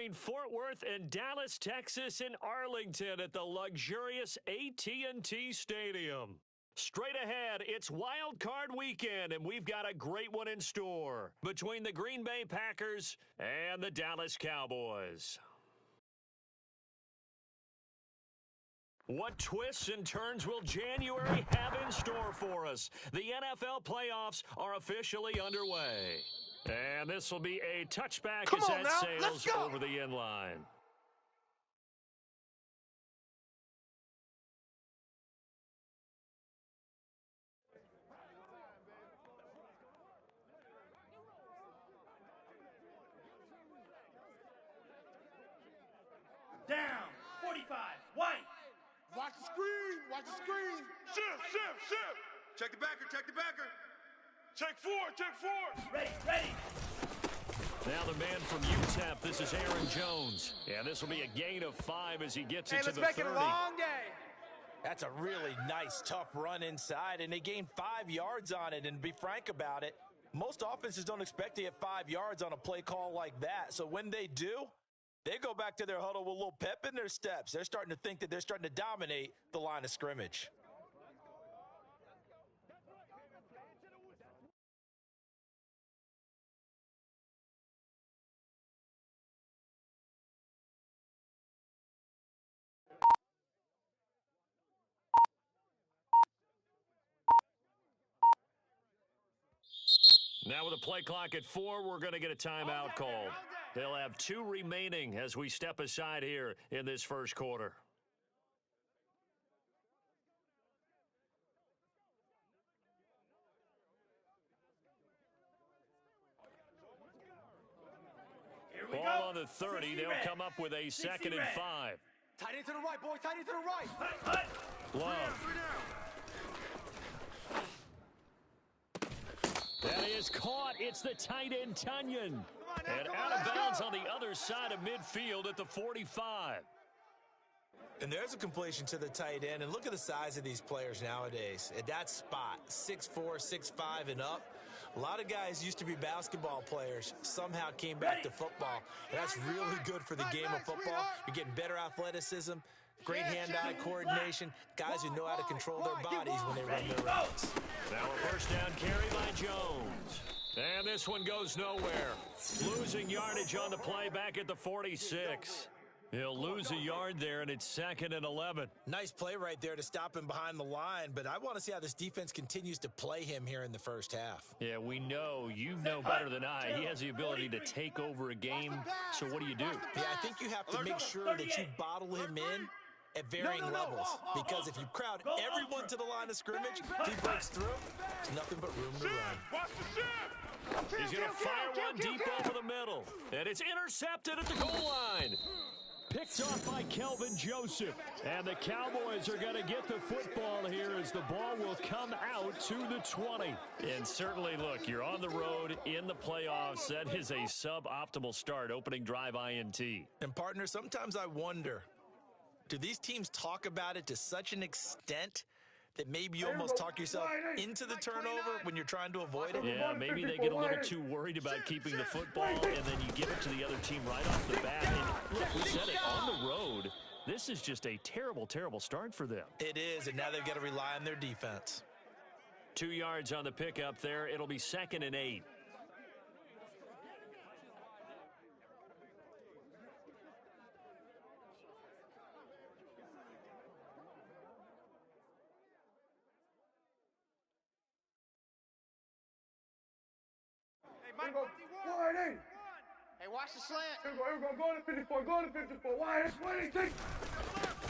between Fort Worth and Dallas, Texas in Arlington at the luxurious AT&T Stadium. Straight ahead, it's Wild Card Weekend, and we've got a great one in store between the Green Bay Packers and the Dallas Cowboys. What twists and turns will January have in store for us? The NFL playoffs are officially underway. And this will be a touchback as that sails over the end line. Down, 45, white. Watch the screen, watch the screen. Shift. Check the backer. Check four. Ready. Now the man from UTEP, this is Aaron Jones. Yeah, this will be a gain of 5 as he gets it to the 30. Let's make it a long day. That's a really nice, tough run inside, and they gained 5 yards on it. And to be frank about it, most offenses don't expect to get 5 yards on a play call like that. So when they do, they go back to their huddle with a little pep in their steps. They're starting to think that they're starting to dominate the line of scrimmage. Now with a play clock at 4, we're going to get a timeout called. They'll have 2 remaining as we step aside here in this first quarter. Ball on the 30. They'll come up with a 2nd and 5. Tight end to the right, boys. Tight end to the right. Love. That is caught. It's the tight end, Tunyon. And out of bounds on the other side of midfield at the 45. And there's a completion to the tight end. And look at the size of these players nowadays. At that spot, 6'4", 6'5", and up. A lot of guys used to be basketball players, somehow came back to football. And that's really good for the game of football. You're getting better athleticism, great hand-eye coordination, guys who know how to control their bodies when they run their routes. Now a first down carry by Jones. And this one goes nowhere. Losing yardage on the play back at the 46. He'll lose a yard there, and it's 2nd and 11. Nice play right there to stop him behind the line, but I want to see how this defense continues to play him here in the first half. Yeah, we know. You know better than I. He has the ability to take over a game, so what do you do? Yeah, I think you have to make sure that you bottle him in at varying levels, because if you crowd everyone to the line of scrimmage, if he breaks through, there's nothing but room to run. Watch the shift. He's going to fire one deep over the middle, and it's intercepted at the goal line. Picked off by Kelvin Joseph. And the Cowboys are going to get the football here as the ball will come out to the 20. And certainly, look, you're on the road in the playoffs. That is a suboptimal start, opening drive INT. And, partner, sometimes I wonder, do these teams talk about it to such an extent that maybe you almost talk yourself into the turnover when you're trying to avoid it? Yeah, maybe they get a little too worried about keeping the football, and then you give it to the other team right off the bat. And look, we said it, on the road, this is just a terrible, terrible start for them. It is, and now they've got to rely on their defense. 2 yards on the pickup there. It'll be 2nd and 8. Hey, watch the slant. Here we go. Go to 54. Why? It's winning.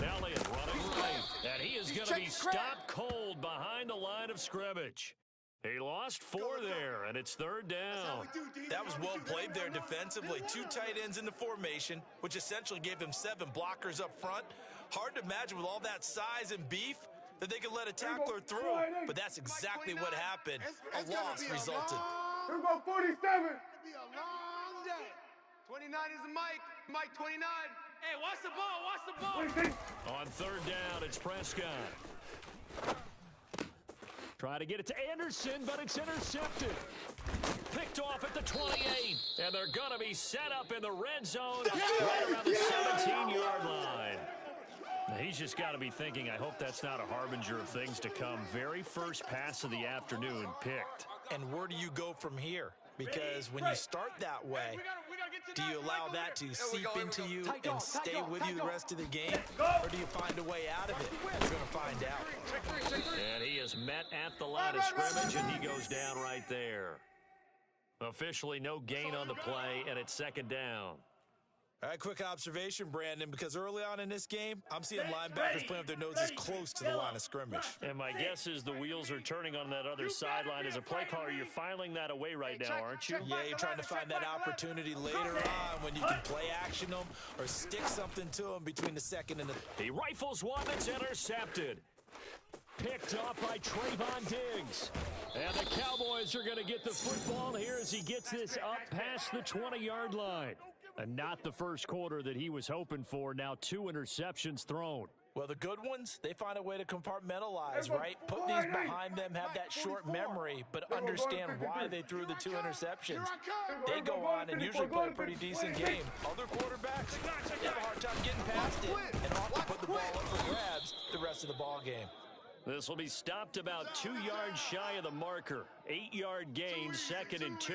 Elliott running right. And he is going to be stopped cold behind the line of scrimmage. He lost 4 there, and it's 3rd down. That was well played there defensively. 2 tight ends in the formation, which essentially gave them 7 blockers up front. Hard to imagine with all that size and beef that they could let a tackler through. But that's exactly what happened. A loss resulted. Here we go, 47. It's gonna be a long day. 29 is the Mike 29. Hey, watch the ball. On 3rd down, it's Prescott. Try to get it to Anderson, but it's intercepted. Picked off at the 28. And they're going to be set up in the red zone right around the 17-yard line. He's just got to be thinking, I hope that's not a harbinger of things to come. Very first pass of the afternoon picked. And where do you go from here? Because when you start that way, do you allow that to seep into you and stay with you the rest of the game? Or do you find a way out of it? We're going to find out. And he is met at the line of scrimmage, and he goes down right there. Officially no gain on the play, and it's second down. All right, quick observation, Brandon, because early on in this game, I'm seeing linebackers playing with their noses close to the line of scrimmage. And my guess is the wheels are turning on that other sideline. As a play caller, you're filing that away right now, aren't you? Yeah, you're trying to find that opportunity later on when you can play action them or stick something to them between the second and the... He rifles one that's intercepted. Picked off by Trayvon Diggs. And the Cowboys are going to get the football here as he gets this up past the 20-yard line. And not the first quarter that he was hoping for. Now 2 interceptions thrown. Well, the good ones, they find a way to compartmentalize, right? Put these behind them, have that short memory, but understand why they threw the 2 interceptions. They go on and usually play a pretty decent game. Other quarterbacks, they have a hard time getting past it and often put the ball up for grabs the rest of the ball game. This will be stopped about 2 yards shy of the marker. 8-yard gain, 2nd and 2.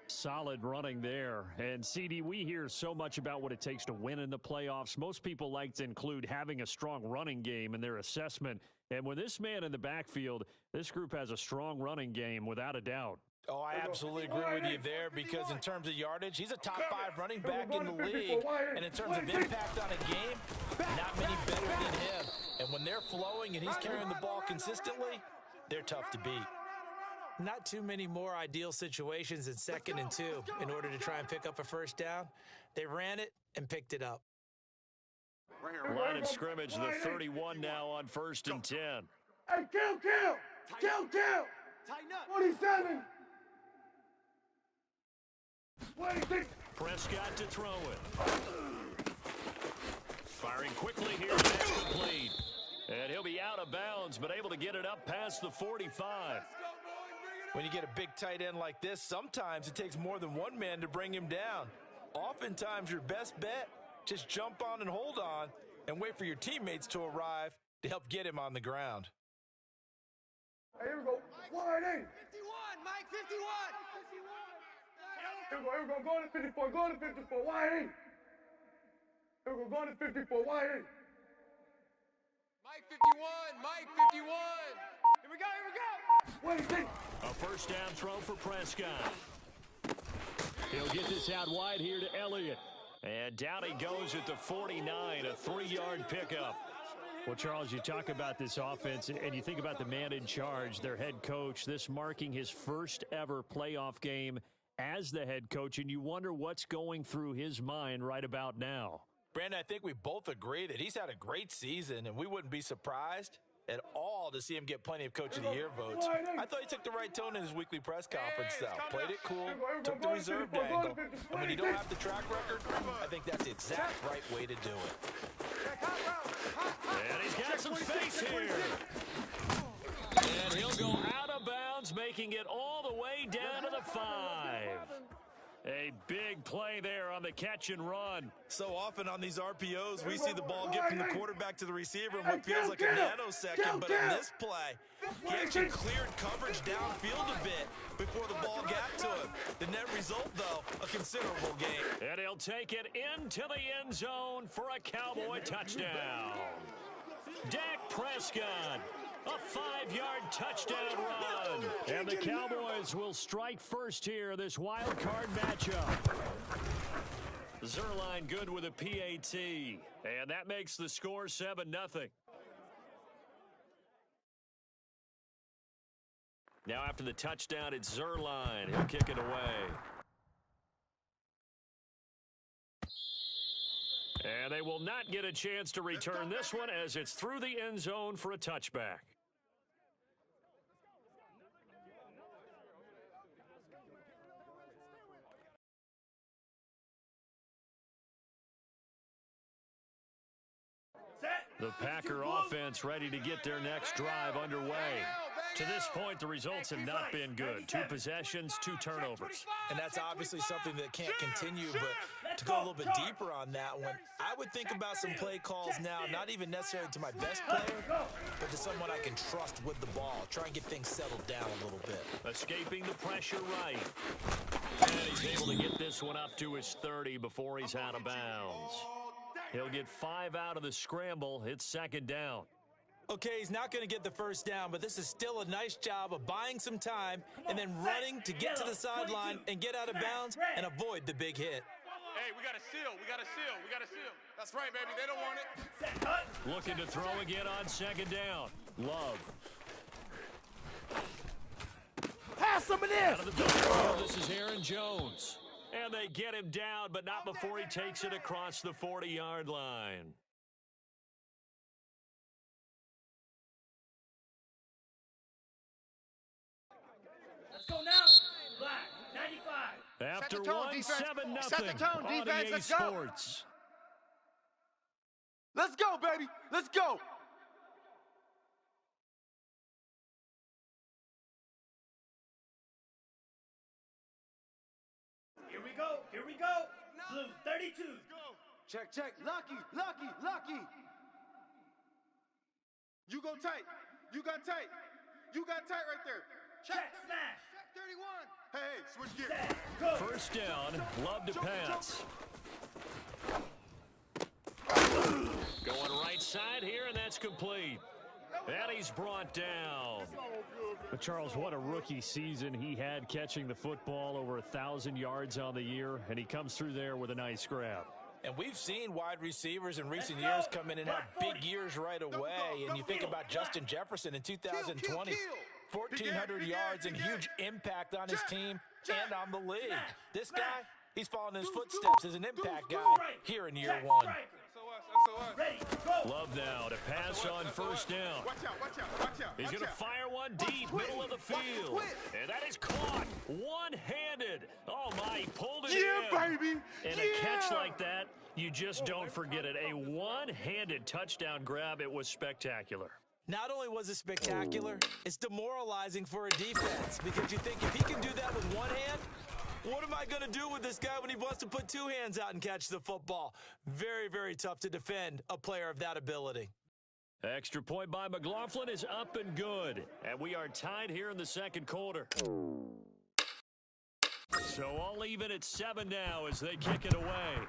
Solid running there. And, CD, we hear so much about what it takes to win in the playoffs. Most people like to include having a strong running game in their assessment. And with this man in the backfield, this group has a strong running game without a doubt. Oh, I absolutely agree with you there because in terms of yardage, he's a top 5 running back in the league. And in terms of impact on a game, not many better than him. And when they're flowing and he's carrying the ball consistently, they're tough to beat. Not too many more ideal situations in 2nd and 2 in order to try and pick up a first down. They ran it and picked it up. Line of scrimmage, the 31 now on 1st and 10. Hey, kill! Tighten up. 47! 26! Prescott to throw it. Firing quickly here, that's complete. And he'll be out of bounds, but able to get it up past the 45. When you get a big tight end like this, sometimes it takes more than one man to bring him down. Oftentimes, your best bet, just jump on and hold on and wait for your teammates to arrive to help get him on the ground. Hey, here we go. Wide in. 51, Mike, 51. Here we go. Go to 54. Go to 54. Wide in. Here we go. Go to 54. Wide in. Mike, 51. Mike, 51. Here we go. 26. A first down throw for Prescott. He'll get this out wide here to Elliott. And down he goes at the 49, a 3-yard pickup. Well, Charles, you talk about this offense, and you think about the man in charge, their head coach, this marking his first ever playoff game as the head coach, and you wonder what's going through his mind right about now. Brandon, I think we both agree that he's had a great season, and we wouldn't be surprised at all to see him get plenty of Coach of the Year votes. I thought he took the right tone in his weekly press conference, though. Played it cool, took the reserved angle, and when you don't have the track record, I think that's the exact right way to do it. And he's got some space here. And he'll go out of bounds, making it all the way down to the 5. A big play there on the catch and run. So often on these RPOs, we see the ball get from the quarterback to the receiver in what feels like a nanosecond. But on this play, he actually cleared coverage downfield a bit before the ball got to him. The net result, though, a considerable gain. And he'll take it into the end zone for a Cowboy touchdown. Dak Prescott, a 5-yard touchdown run. And the Cowboys will strike first here, this wild card matchup. Zerline good with a PAT. And that makes the score 7-0. Now after the touchdown, it's Zerline. He'll kick it away. And they will not get a chance to return this one as it's through the end zone for a touchback. Set. The Packer offense ready to get their next drive underway. To this point, the results have not been good. 2 possessions, 2 turnovers. And that's obviously something that can't continue, but to go a little bit deeper on that one, I would think about some play calls now, not even necessarily to my best player, but to someone I can trust with the ball. Try and get things settled down a little bit. Escaping the pressure right. And he's able to get this one up to his 30 before he's out of bounds. He'll get 5 out of the scramble. It's 2nd down. Okay, he's not going to get the first down, but this is still a nice job of buying some time and then running to get to the sideline and get out of bounds and avoid the big hit. Hey, we got a seal. We got a seal. We got a seal. That's right, baby. They don't want it. Looking to throw again on 2nd down. Love. Pass some of this. Out of the backfield, this is Aaron Jones. And they get him down, but not before he takes it across the 40-yard line. Let's go now. Black, 95. After Set the tone, 1, defense. 7-0 Set the tone, on defense. EA Let's go. Sports. Let's go, baby. Let's go. Here we go. Here we go. Blue, 32. Check, check. Lucky, lucky, lucky. You go tight. You got tight. You got tight right there. Check, smash. Check 31. Hey, switch gears. Set, go. 1st down, Love to pass. Going right side here, and that's complete. And he's brought down. But Charles, what a rookie season he had catching the football, over 1,000 yards on the year, and he comes through there with a nice grab. And we've seen wide receivers in recent years come in and have big years right away. And you think about Justin Jefferson in 2020, 1,400 yards and huge impact on his team and on the league. This guy, he's following his footsteps as an impact guy here in year 1. Ready, go. Love now to pass on 1st down. Watch out, watch out, watch out. He's going to fire one deep, middle of the field. And that is caught one-handed. Oh, my, he pulled it in. Baby. And a catch like that, you just don't forget it. A one-handed touchdown grab. It was spectacular. Not only was it spectacular, it's demoralizing for a defense because you think if he can do that with one hand, what am I going to do with this guy when he wants to put 2 hands out and catch the football? Very, very tough to defend a player of that ability. Extra point by McLaughlin is up and good. And we are tied here in the 2nd quarter. So all even at 7 now as they kick it away.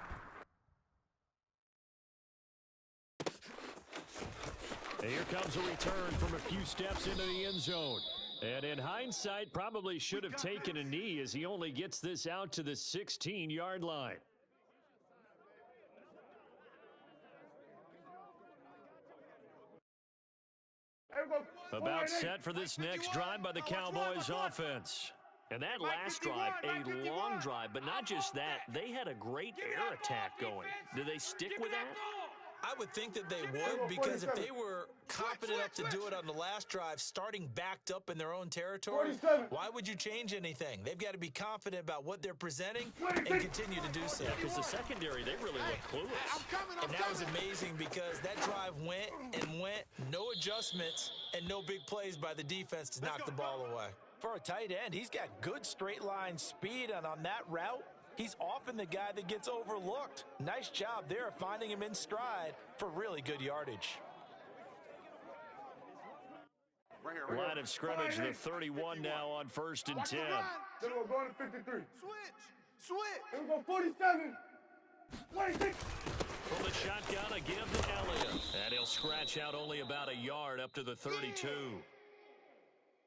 And here comes a return from a few steps into the end zone. And in hindsight, probably should have taken a knee as he only gets this out to the 16-yard line. About set for this next drive by the Cowboys offense. And that last drive, a long drive, but not just that. They had a great air attack going. Do they stick with that? I would think that they would, because if they were confident enough to do it on the last drive, starting backed up in their own territory, why would you change anything? They've got to be confident about what they're presenting and continue to do so. Because the secondary, they really look clueless. And that was amazing because that drive went and went, no adjustments and no big plays by the defense to knock the ball away. For a tight end, he's got good straight line speed, and on that route, he's often the guy that gets overlooked. Nice job there finding him in stride for really good yardage. Line of scrimmage, the 31 now on 1st and 10. Then we're going to 53. Switch. Then we're going 47. 26. From the shotgun, a give to Elliott. And he'll scratch out only about a yard up to the 32.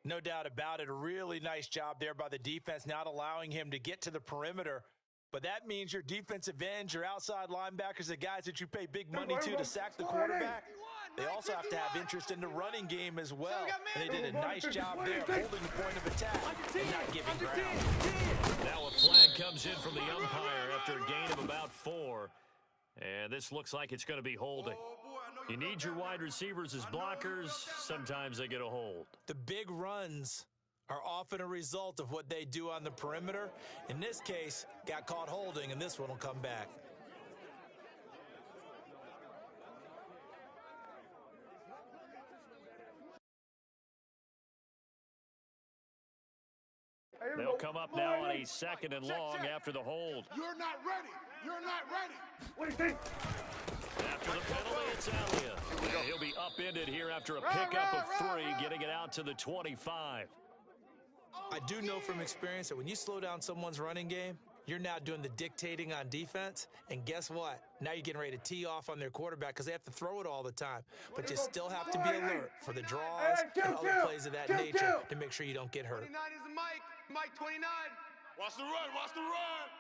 No doubt about it. A really nice job there by the defense, not allowing him to get to the perimeter. But that means your defensive ends, your outside linebackers, the guys that you pay big money to sack the quarterback, they also have to have interest in the running game as well. And they did a nice job there holding the point of attack and not giving ground. Now a flag comes in from the umpire after a gain of about 4. And this looks like it's going to be holding. You need your wide receivers as blockers. Sometimes they get a hold. The big runs are often a result of what they do on the perimeter. In this case, got caught holding, and this one will come back. They'll come up now on a 2nd and long after the hold. You're not ready. You're not ready. What do you think? After the penalty, it's Elliott. And he'll be upended here after a pickup of 3, getting it out to the 25. I do know from experience that when you slow down someone's running game, you're now doing the dictating on defense. And guess what? Now you're getting ready to tee off on their quarterback because they have to throw it all the time. But you still have to be alert for the draws and other plays of that nature to make sure you don't get hurt. 29 is Mike. Mike 29. Watch the run. Watch the run.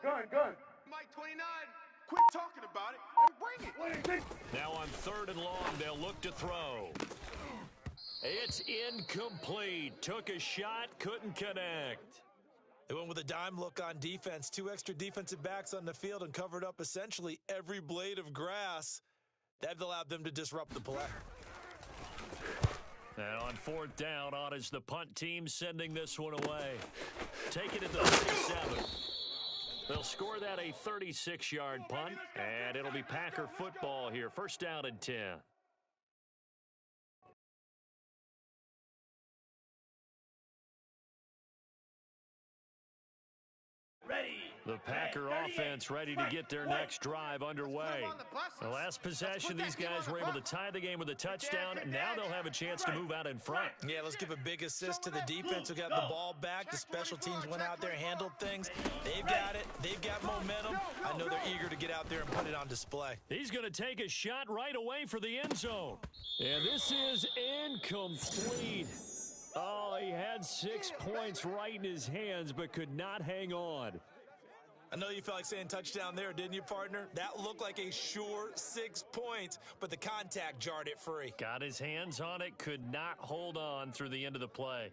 Gun. Mike 29. Quit talking about it and bring it. What do you think? Now on 3rd and long, they'll look to throw. It's incomplete. Took a shot, couldn't connect. They went with a dime look on defense. 2 extra defensive backs on the field and covered up essentially every blade of grass. That allowed them to disrupt the play. And on 4th down, on is the punt team sending this one away. Take it at the 37. They'll score that a 36-yard punt, and it'll be Packer football here. 1st down and 10. Ready. The Packer offense ready to get their next drive underway. The last possession, these guys were able to tie the game with a touchdown. Now they'll have a chance to move out in front. Yeah, let's give a big assist to the defense who got the ball back. The special teams went out there, handled things. They've got it. They've got momentum. I know they're eager to get out there and put it on display. He's going to take a shot right away for the end zone. And this is incomplete. Oh, he had 6 points right in his hands, but could not hang on. I know you felt like saying touchdown there, didn't you, partner? That looked like a sure 6 points, but the contact jarred it free. Got his hands on it, could not hold on through the end of the play.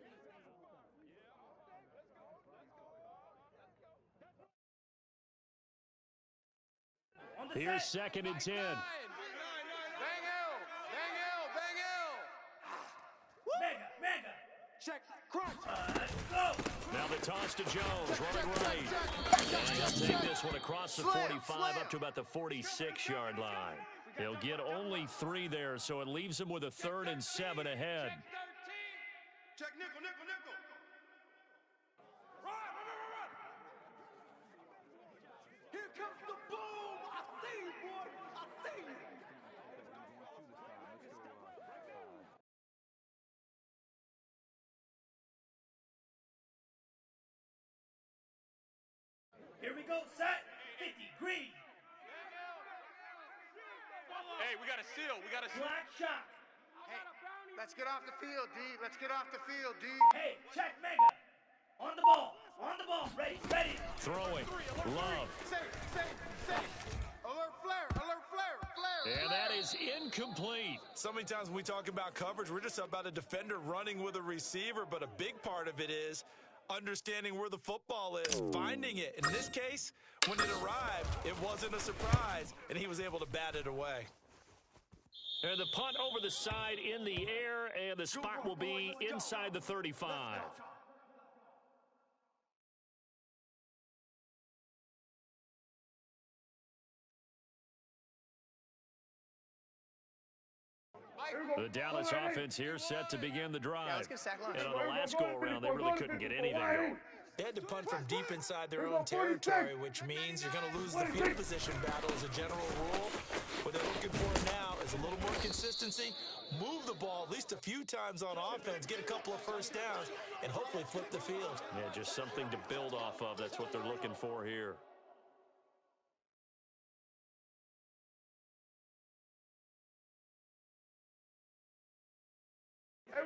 Here's 2nd and 10. Bang L. Mega. Check. Crunch. Let's go. Now the toss to Jones, running right. And he'll take this one across the 45 up to about the 46-yard line. They'll get only 3 there, so it leaves them with a 3rd and 7 ahead. Check nickel. Run. Here comes the boom. I see you, boy. I see you. Here we go. Set. 50. Green. Hey, we got a seal. We got a seal. Black shot. Hey, let's get off the field, D. Let's get off the field, D. Hey, check Mega. On the ball. Ready. Throwing. Love. Safe. Alert flare. And that is incomplete. So many times when we talk about coverage, we're just about a defender running with a receiver, but a big part of it is understanding where the football is, finding it. In this case, when it arrived, it wasn't a surprise, and he was able to bat it away. And the punt over the side in the air, and the spot will be inside the 35. The Dallas offense here set to begin the drive. And on the last go-around, they really couldn't get anything going. They had to punt from deep inside their own territory, which means you're going to lose the field position battle as a general rule. What they're looking for now is a little more consistency, move the ball at least a few times on offense, get a couple of first downs, and hopefully flip the field. Yeah, just something to build off of. That's what they're looking for here.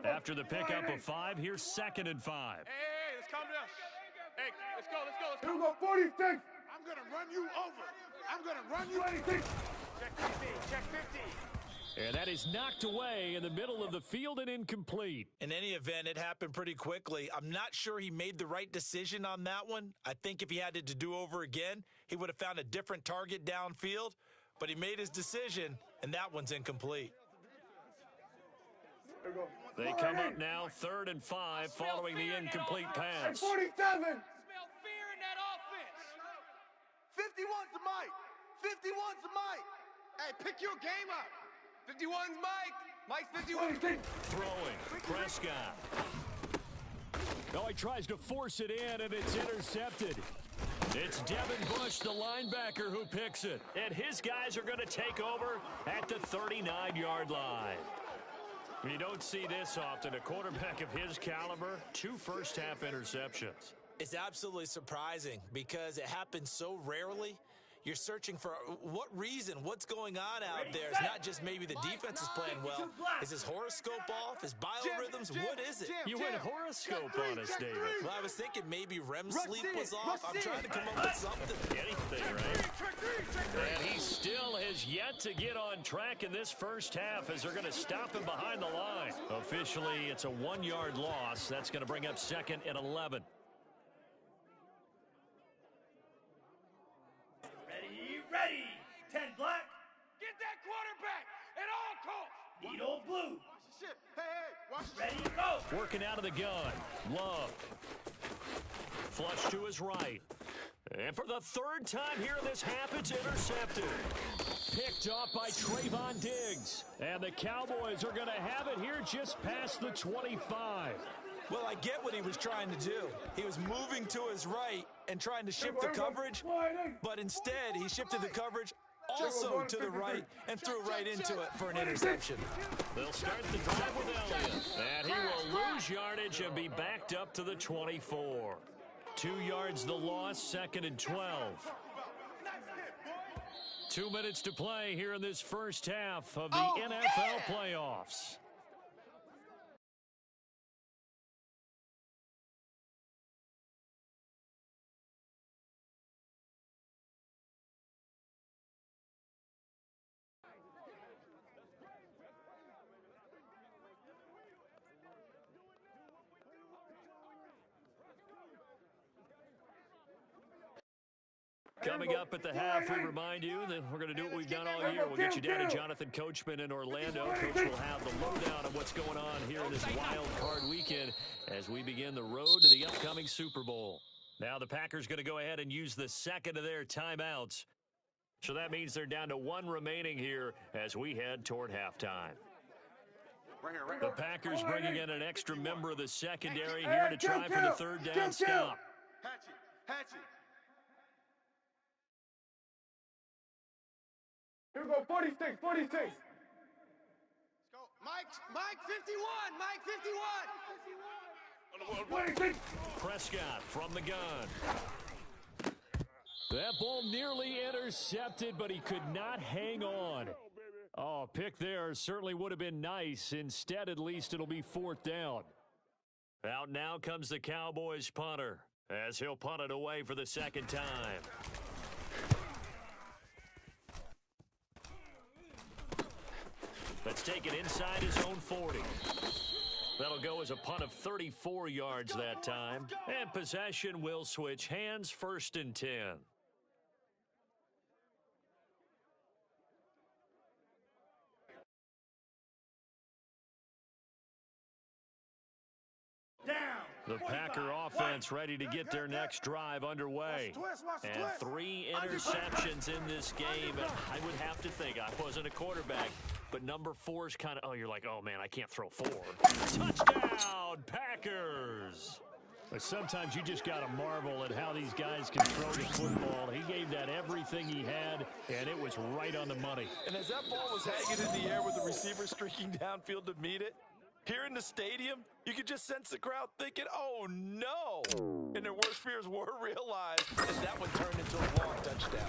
After the pickup of 5, here's 2nd and 5. Hey, let's calm down. Hey, let's go. Here we go, 46. I'm going to run you over. I'm going to run you. 26. Check 50. And that is knocked away in the middle of the field and incomplete. In any event, it happened pretty quickly. I'm not sure he made the right decision on that one. I think if he had it to do over again, he would have found a different target downfield. But he made his decision, and that one's incomplete. They come up now 3rd and 5 following the incomplete pass. 47. Smell fear in that offense. 51's the Mike. 51's the Mike. Hey, pick your game up. 51's Mike. Mike's 51. Throwing. Prescott. Oh, he tries to force it in, and it's intercepted. It's Devin Bush, the linebacker, who picks it. And his guys are going to take over at the 39-yard line. You don't see this often. A quarterback of his caliber, 2 first-half interceptions. It's absolutely surprising because it happens so rarely. You're searching for what reason, what's going on out there. It's not just maybe the defense is playing well. Is his horoscope off? His biorhythms? What is it? You went horoscope on us, David. Well, I was thinking maybe REM sleep was off. I'm trying to come up with something. Anything, right? And he still has yet to get on track in this first half as they're going to stop him behind the line. Officially, it's a 1-yard loss. That's going to bring up 2nd and 11. Ready. 10 black. Get that quarterback at all costs. Need old blue. Watch the shit. Hey, watch the Ready, go. Working out of the gun. Love. Flush to his right. And for the 3rd time here in this half, it's intercepted. Picked off by Trayvon Diggs. And the Cowboys are going to have it here just past the 25. Well, I get what he was trying to do. He was moving to his right and trying to shift the coverage, but instead he shifted the coverage also to the right and threw right into it for an interception. They'll start the drive with Elliott. And he will lose yardage and be backed up to the 24. 2 yards the loss, 2nd and 12. 2 minutes to play here in this first half of the NFL playoffs. Coming up at the half, we remind you that we're going to do what we've done all year. We'll get you down to Jonathan Coachman in Orlando. Coach will have the lowdown of what's going on here in this wild card weekend as we begin the road to the upcoming Super Bowl. Now the Packers going to go ahead and use the 2nd of their timeouts. So that means they're down to 1 remaining here as we head toward halftime. The Packers bringing in an extra member of the secondary here to try for the 3rd down stop. Hatchet. Here we go, 46. Let's go. Mike 51. Mike 51. Prescott from the gun. That ball nearly intercepted, but he could not hang on. Oh, a pick there certainly would have been nice. Instead, at least, it'll be 4th down. Out now comes the Cowboys punter as he'll punt it away for the 2nd time. Let's take it inside his own 40. That'll go as a punt of 34 yards that time. And possession will switch hands, 1st and 10. The Packer offense ready to get their next drive underway. And 3 interceptions in this game. And I would have to think, I wasn't a quarterback, but number 4 is kind of, you're like, oh, man, I can't throw 4. Touchdown, Packers! But sometimes you just got to marvel at how these guys can throw the football. He gave that everything he had, and it was right on the money. And as that ball was hanging in the air with the receiver streaking downfield to meet it, here in the stadium, you could just sense the crowd thinking, oh, no. And their worst fears were realized as that one turned into a long touchdown.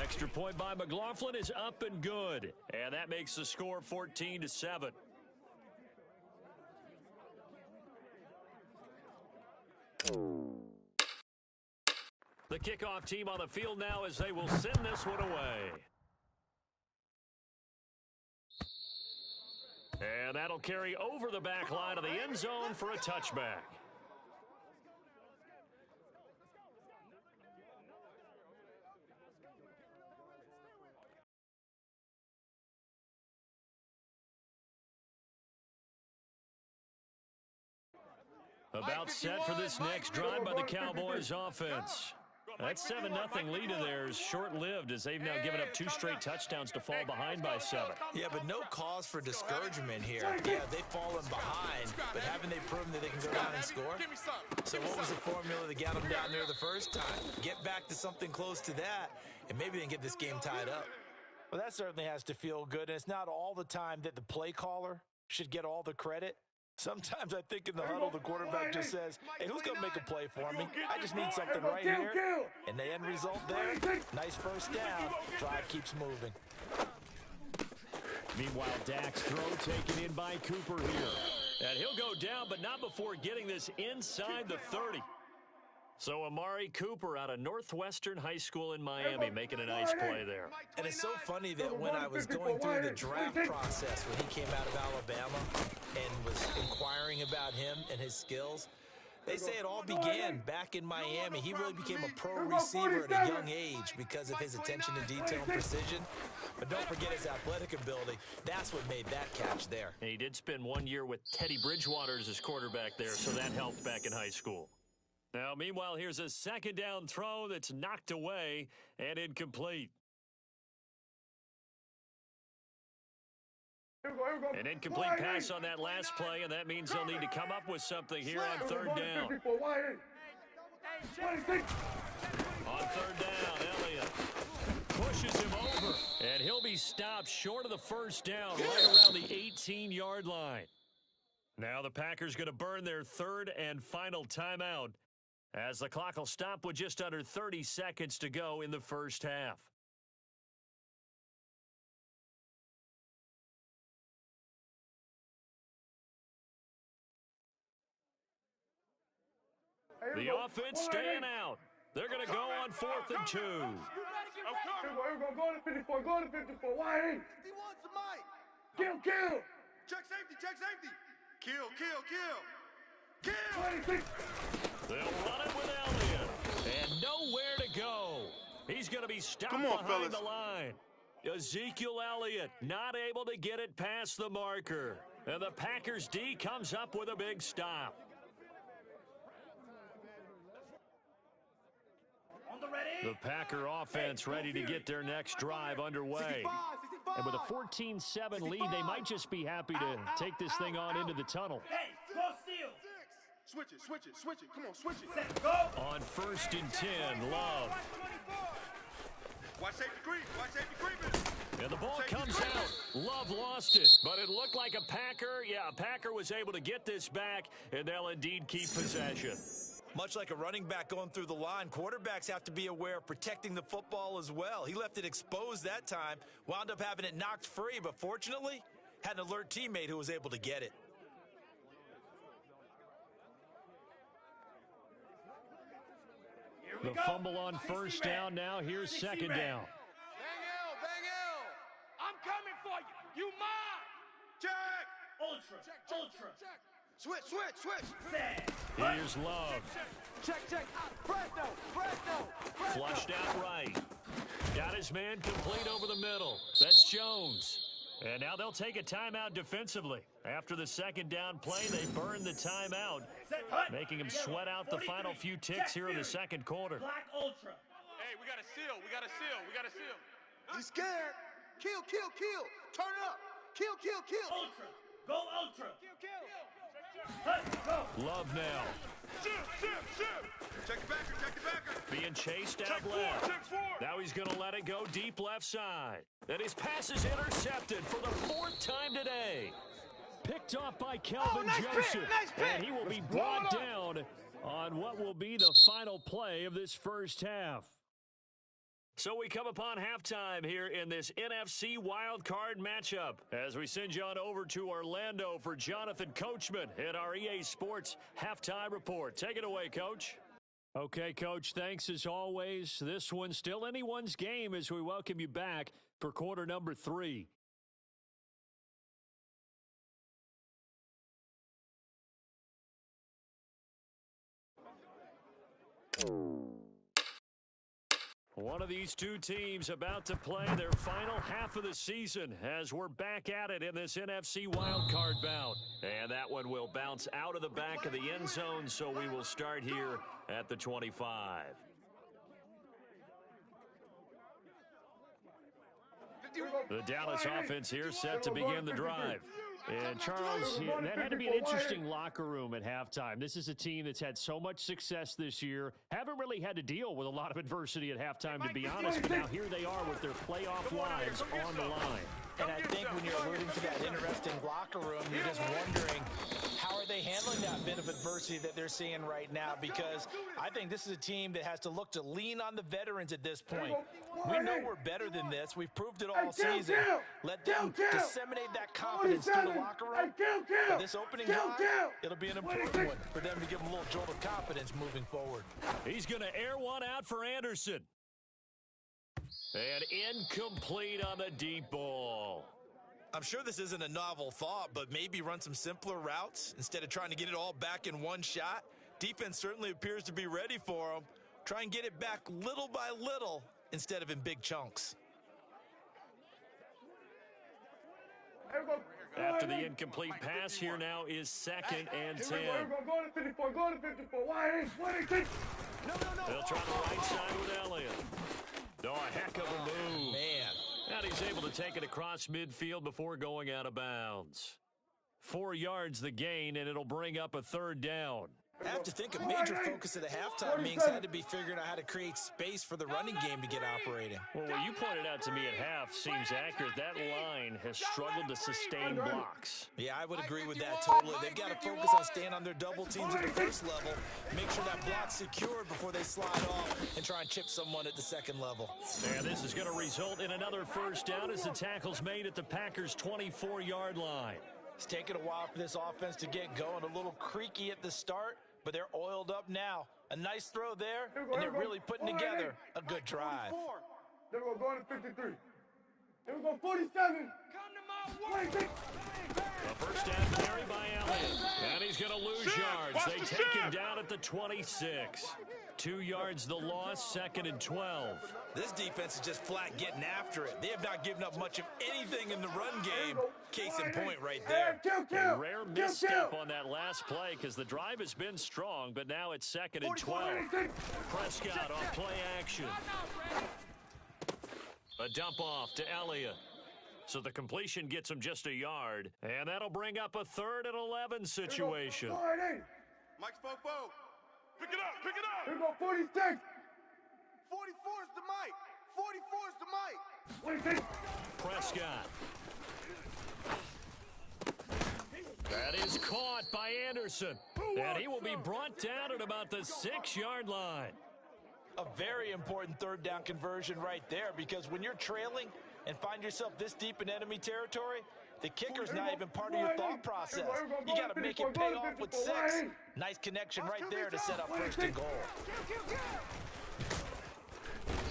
Extra point by McLaughlin is up and good. And that makes the score 14-7. The kickoff team on the field now as they will send this one away. And that'll carry over the back line of the end zone for a touchback. About set for this next drive by the Cowboys offense. That 7-0 lead of theirs short-lived as they've now given up 2 straight touchdowns to fall behind by 7. Yeah, but no cause for discouragement here. Yeah, they've fallen behind, but haven't they proven that they can go down and score? So what was the formula that got them down there the first time? Get back to something close to that, and maybe they can get this game tied up. Well, that certainly has to feel good, and it's not all the time that the play caller should get all the credit. Sometimes I think in the huddle, the quarterback just says, hey, who's going to make a play for me? I just need something right here. And the end result there, nice first down. Drive keeps moving. Meanwhile, Dak's throw taken in by Cooper here. And he'll go down, but not before getting this inside the 30. So Amari Cooper out of Northwestern High School in Miami making a nice play there. And it's so funny that when I was going through the draft process when he came out of Alabama and was inquiring about him and his skills, they say it all began back in Miami. He really became a pro receiver at a young age because of his attention to detail and precision. But don't forget his athletic ability. That's what made that catch there. And he did spend 1 year with Teddy Bridgewater as his quarterback there, so that helped back in high school. Now, meanwhile, here's a second down throw that's knocked away and incomplete. An incomplete pass on that last play, and that means they'll need to come up with something here on third down. On third down, Elliott pushes him over, and he'll be stopped short of the first down right around the 18-yard line. Now the Packers going to burn their third and final timeout, as the clock will stop with just under 30 seconds to go in the first half. The offense staying out. They're going to go on 4th and 2. Here we go. Go to 54. Go to 54. Why ain't? 51 to Mike. Kill. Check safety. Kill. 26. They'll run it with Elliott. And nowhere to go. He's going to be stopped behind fellas. the line. Ezekiel Elliott not able to get it past the marker. And the Packers D comes up with a big stop. On the ready. The Packer offense ready to get their next drive underway. 65. And with a 14-7 lead, they might just be happy to take this thing on into the tunnel. Hey, go steal. Switch it. Come on, switch it. Set, go. On 1st and 10, Love. Watch safety creeping. And the ball comes out. Love lost it, but it looked like a Packer. Yeah, a Packer was able to get this back, and they'll indeed keep possession. Much like a running back going through the line, quarterbacks have to be aware of protecting the football as well. He left it exposed that time, wound up having it knocked free, but fortunately, had an alert teammate who was able to get it. Here we The go. fumble on first down now. Here's second down. Bang L. I'm coming for you. You mine. Check. Ultra. Switch. Set. Here's Love. Check. Fresno. Flushed out right. Got his man complete over the middle. That's Jones. And now they'll take a timeout defensively. After the second down play, they burn the timeout, Set. Hut. making him sweat out the final few ticks here in the second quarter. Black Ultra. Hey, we got to seal. He's scared. Kill. Turn it up. Kill. Ultra. Go Ultra. Hut. Go. Love now. Check the backer. Being chased out left. Now he's going to let it go deep left side. And his pass is intercepted for the 4th time today. Picked off by Kelvin Joseph. And he will be brought down on what will be the final play of this first half. So we come upon halftime here in this NFC wildcard matchup as we send you on over to Orlando for Jonathan Coachman in our EA Sports Halftime Report. Take it away, Coach. Okay, Coach, thanks as always. This one's still anyone's game as we welcome you back for quarter number 3. One of these two teams about to play their final half of the season as we're back at it in this NFC wildcard bout. And that one will bounce out of the back of the end zone, so we will start here at the 25. The Dallas offense here set to begin the drive. And Charles, that had to be an interesting locker room at halftime. This is a team that's had so much success this year. Haven't really had to deal with a lot of adversity at halftime, to be honest. But now here they are with their playoff lives on the line. And I think when you're alluding to that interesting locker room, you're just wondering, how are they handling that bit of adversity that they're seeing right now? Because I think this is a team that has to look to lean on the veterans at this point. We know we're better than this. We've proved it all season. Let them disseminate that confidence through the locker room. But this opening drive, it'll be an important one for them to give them a little jolt of confidence moving forward. He's going to air one out for Anderson. And incomplete on the deep ball. I'm sure this isn't a novel thought, but maybe run some simpler routes instead of trying to get it all back in one shot. Defense certainly appears to be ready for them. Try and get it back little by little instead of in big chunks. After the incomplete pass, here now is 2nd and 10. Go to 54, go to 54. Why? They'll try the right side with Elliott. Oh, a heck of a move. Man. And he's able to take it across midfield before going out of bounds. 4 yards the gain, and it'll bring up a 3rd down. I have to think a major focus of the halftime meetings had to be figuring out how to create space for the running game to get operating. Well, what you pointed out to me at half seems accurate. That line has struggled to sustain blocks. Yeah, I would agree with that totally. They've got to focus on staying on their double teams at the first level, make sure that block's secured before they slide off and try and chip someone at the second level. And this is going to result in another 1st down as the tackle's made at the Packers' 24-yard line. It's taken a while for this offense to get going. A little creaky at the start, but they're oiled up now. A nice throw there, and they're really putting together a good drive. Then we're going to 53. Then we go 47. The 1st down carry by Elliott. And he's going to lose yards. They take him down at the 26. 2 yards the loss, 2nd and 12. This defense is just flat getting after it. They have not given up much of anything in the run game. Case in point right there. A rare misstep on that last play because the drive has been strong, but now it's 2nd and 12. Prescott on play action. A dump off to Elliott. So the completion gets him just a yard, and that'll bring up a 3rd and 11 situation. Mike's Fofo. Pick it up, pick it up. Here we go, 46. 44 is the mic. 44 is the mic. 46. Prescott. That is caught by Anderson, and he will be brought down at about the 6-yard line. A very important 3rd down conversion right there, because when you're trailing and find yourself this deep in enemy territory, the kicker's not even part of your thought process. You got to make it pay off with 6. Nice connection right there to set up 1st and goal.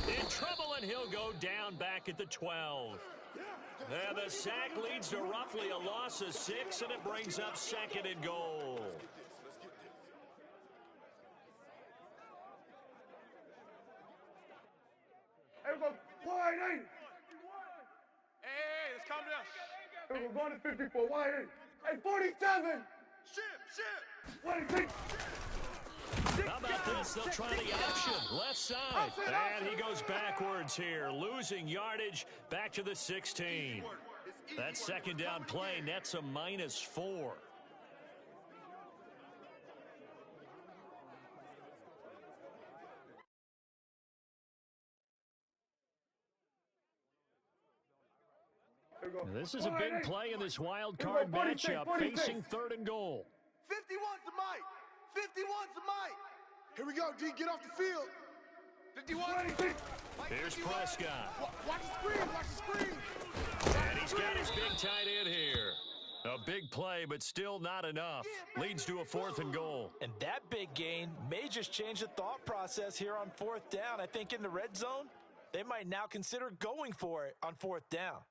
In trouble, and he'll go down back at the 12. And the sack leads to roughly a loss of 6, and it brings up 2nd and goal. Here we go, 48. Hey, let's calm down. Here we're going to 54. Why? Hey, 47. Ship. 46. How about this? They'll try the option. Left side. And he goes backwards here, losing yardage back to the 16. That 2nd down play nets a -4. This is a big play in this wild card matchup, facing 3rd and goal. 51's the mic. 51's the mic. Here we go, D. Get off the field. 51. Here's Prescott. Watch the screen. Watch the screen. And he's got his big tight end here. A big play, but still not enough. Leads to a 4th and goal. And that big gain may just change the thought process here on 4th down. I think in the red zone, they might now consider going for it on 4th down.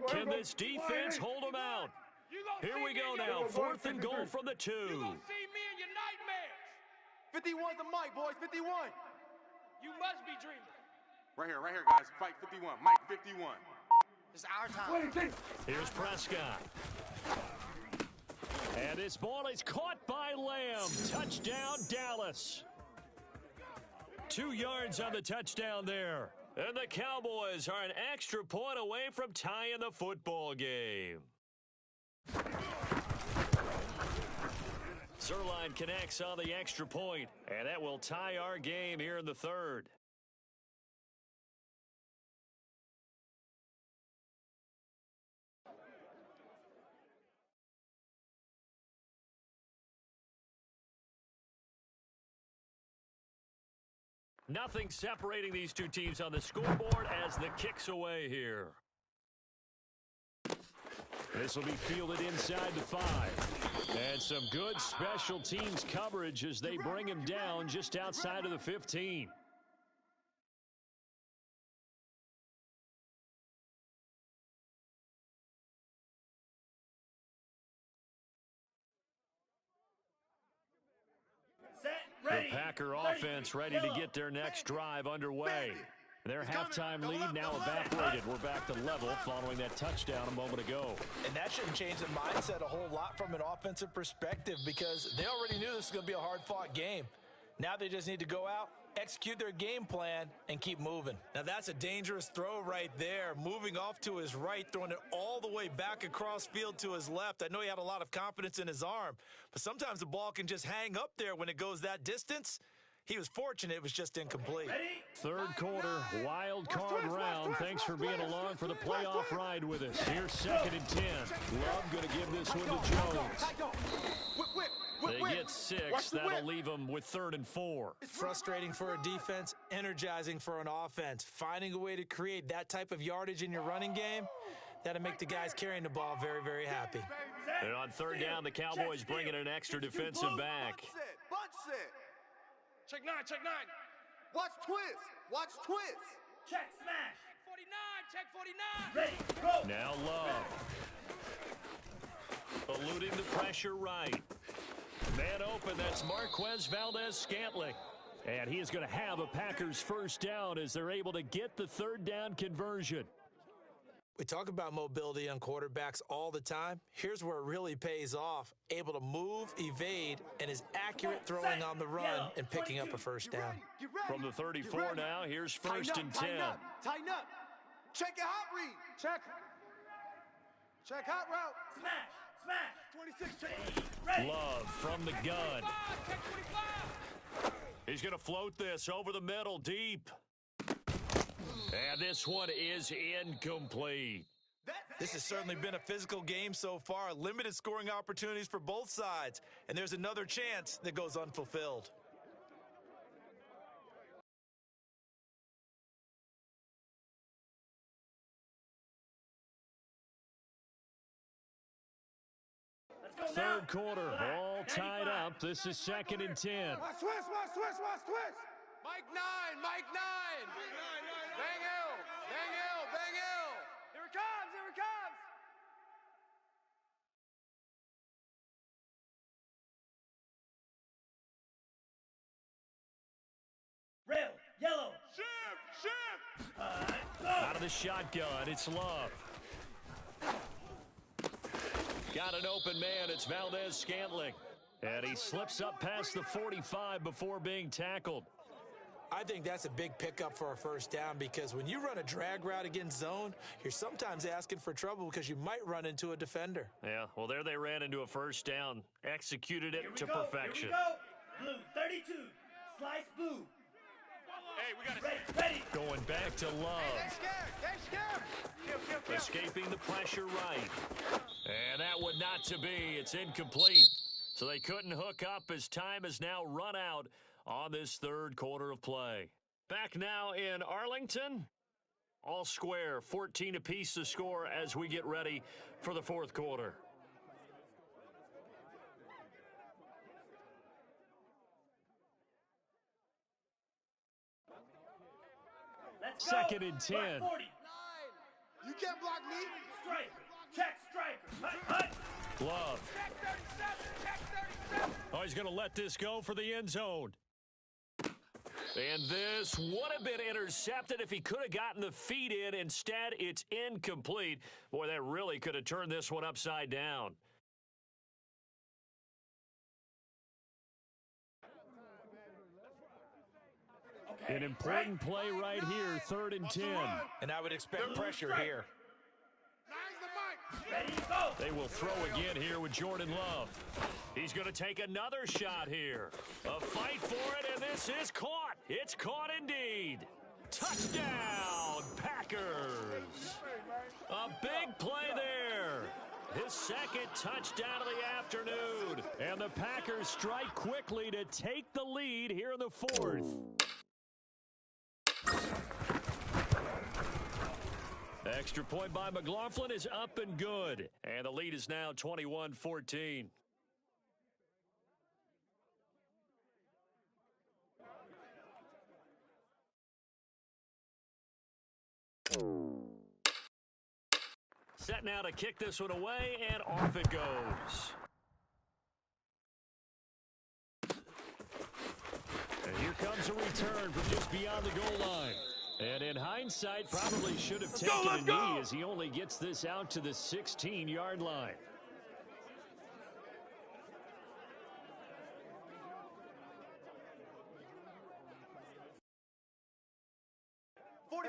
Can this defense hold them out? Here we go now. 4th and goal from the 2. You're going to see me in your nightmares. 51's the mic, boys. 51. You must be dreaming. Right here, guys. Fight 51. Mike 51. It's our time. Here's Prescott. And this ball is caught by Lamb. Touchdown, Dallas. 2 yards on the touchdown there. And the Cowboys are an extra point away from tying the football game. Zerline connects on the extra point, and that will tie our game here in the third. Nothing separating these two teams on the scoreboard as the kick's away here. This will be fielded inside the 5. And some good special teams coverage as they bring him down just outside of the 15. The Packer offense ready to get their next drive underway. Their halftime lead now evaporated. We're back to level following that touchdown a moment ago. And that shouldn't change the mindset a whole lot from an offensive perspective because they already knew this was going to be a hard-fought game. Now they just need to go out, execute their game plan, and keep moving. Now that's a dangerous throw right there. Moving off to his right, throwing it all the way back across field to his left. I know he had a lot of confidence in his arm, but sometimes the ball can just hang up there when it goes that distance. He was fortunate it was just incomplete. Third quarter, wild card round. Thanks for being along for the playoff ride with us. Here's 2nd and 10. Love going to give this one to Jones. They get 6. That'll leave them with 3rd and 4. Frustrating for a defense, energizing for an offense. Finding a way to create that type of yardage in your running game, that'll make the guys carrying the ball very, very happy. And on 3rd down, the Cowboys bring in an extra defensive back. Bunch set. Check 9, check 9. Watch twist. Watch twist. Check smash. Check 49. Ready, go. Now Love. Eluding the pressure right. Man open, that's Marquez Valdez-Scantling. And he is going to have a Packers first down as they're able to get the 3rd down conversion. We talk about mobility on quarterbacks all the time. Here's where it really pays off. Able to move, evade, and is accurate throwing on the run and picking up a first down. From the 34 now, here's 1st and 10. Tighten up. Check your hot read. Check hot route. Smash. 26. Ready. Love from the gun. He's going to float this over the middle deep. And this one is incomplete. This has certainly been a physical game so far. Limited scoring opportunities for both sides. And there's another chance that goes unfulfilled. Third quarter, all tied up. This is 2nd and 10. Watch twist. Mike 9. Bang L. Here it comes. Rail, yellow. Shift. Out of the shotgun, it's Love. Got an open man, it's Valdez-Scantling. And he slips up past the 45 before being tackled. I think that's a big pickup for a first down because when you run a drag route against zone, you're sometimes asking for trouble because you might run into a defender. Yeah, well, there they ran into a first down. Executed it to perfection. Here we go. Blue, 32. Slice blue. Hey, we got to Ready. Going back to Love. They scared. Kill. Escaping the pressure right. And that one not to be. It's incomplete. So they couldn't hook up as time has now run out on this third quarter of play. Back now in Arlington. All square, 14 apiece to score as we get ready for the fourth quarter. Let's go. 2nd and 10. 40. You can't block me. Striker. Check striker. Hut. Love. check 37. Check 37. Oh, he's going to let this go for the end zone. And this would have been intercepted if he could have gotten the feet in. Instead, it's incomplete. Boy, that really could have turned this one upside down. Okay. An important play right here, 3rd and 10. And I would expect pressure here. Ready, go. They will throw again here with Jordan Love. He's going to take another shot here. A fight for it, and this is caught. It's caught indeed. Touchdown, Packers. A big play there. His second touchdown of the afternoon. And the Packers strike quickly to take the lead here in the 4th. Extra point by McLaughlin is up and good. And the lead is now 21-14. Set now to kick this one away, and off it goes. And here comes a return from just beyond the goal line. And in hindsight, probably should have taken a knee as he only gets this out to the 16-yard line.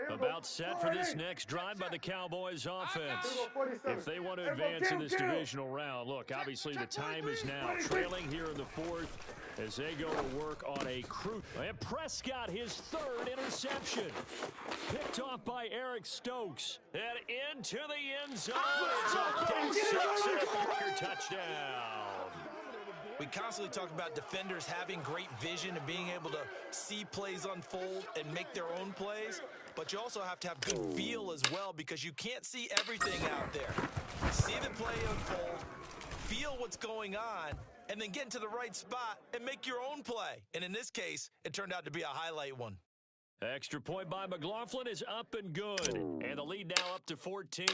About set for this next drive by the Cowboys offense. If they want to advance in this divisional round, look, obviously the time is now. Trailing here in the 4th as they go to work on a crucial. And Prescott, his 3rd interception. Picked off by Eric Stokes. And into the end zone. It's a pick 6 and a Packer touchdown. We constantly talk about defenders having great vision and being able to see plays unfold and make their own plays. But you also have to have good feel as well because you can't see everything out there. See the play unfold, feel what's going on, and then get into the right spot and make your own play. And in this case, it turned out to be a highlight one. Extra point by McLaughlin is up and good. And the lead now up to 14.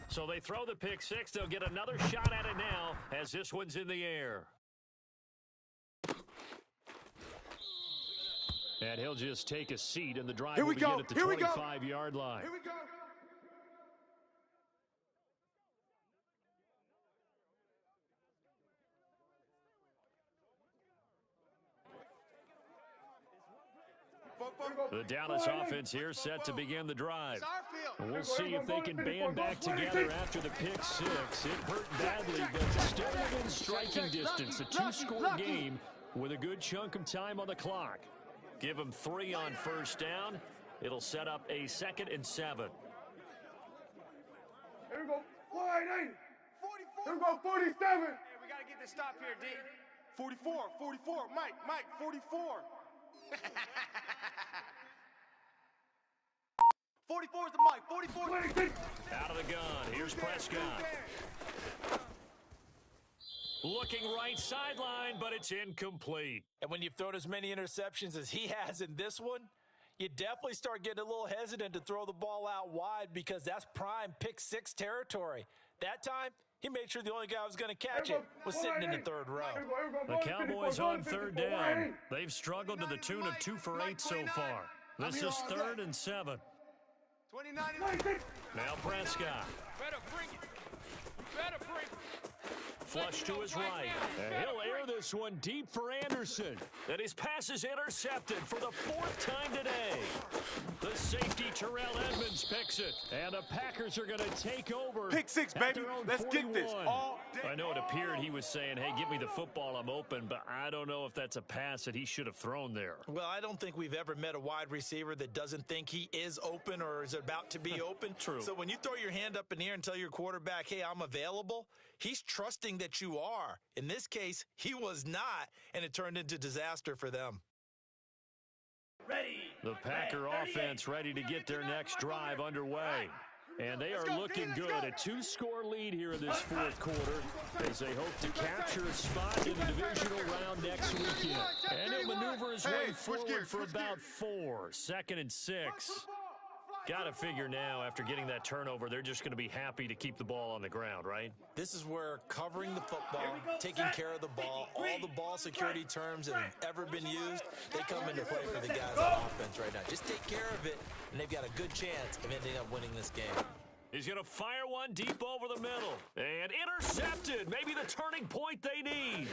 So they throw the pick 6. They'll get another shot at it now as this one's in the air. And he'll just take a seat, and the drive will begin at the 25-yard line. Here we go. The Dallas offense here set to begin the drive. And we'll see if they can band back together after the pick 6. It hurt badly, but still within striking distance. A 2-score game with a good chunk of time on the clock. Give them 3 on first down. It'll set up a 2nd and 7. Here we go. 48. 44. Here we go. 47. Hey, we got to get this stop here, D. 44. Mike, 44. 44 is the mic. 44. 26. Out of the gun. Here's Prescott. Looking right sideline, but it's incomplete. And when you've thrown as many interceptions as he has in this one, you definitely start getting a little hesitant to throw the ball out wide because that's prime pick 6 territory. That time, he made sure the only guy who was going to catch it was sitting in the 3rd row. The Cowboys on 3rd down. They've struggled to the tune of 2 for 8 so far. This is 3rd and 7. 29. Now Prescott. Better bring it. Better bring it. Flush to his right. And he'll air this one deep for Anderson. And his pass is intercepted for the 4th time today. The safety, Terrell Edmonds, picks it. And the Packers are going to take over. Pick 6, baby. Let's get this all day. I know it appeared he was saying, hey, give me the football, I'm open. But I don't know if that's a pass that he should have thrown there. Well, I don't think we've ever met a wide receiver that doesn't think he is open or is about to be open. True. So when you throw your hand up in the air and tell your quarterback, hey, I'm available, he's trusting that you are. In this case, he was not, and it turned into disaster for them. Ready. The Packer offense ready to get their next drive underway. And they are looking good. A 2-score lead here in this 4th quarter as they hope to capture a spot in the divisional round next weekend. And he'll maneuver his way forward for about 4. 2nd and 6. Got to figure now, after getting that turnover, they're just going to be happy to keep the ball on the ground, right? This is where covering the football, taking care of the ball, all the ball security terms that have ever been used, they come into play for the guys on offense right now. Just take care of it, and they've got a good chance of ending up winning this game. He's going to fire one deep over the middle. And intercepted. Maybe the turning point they need.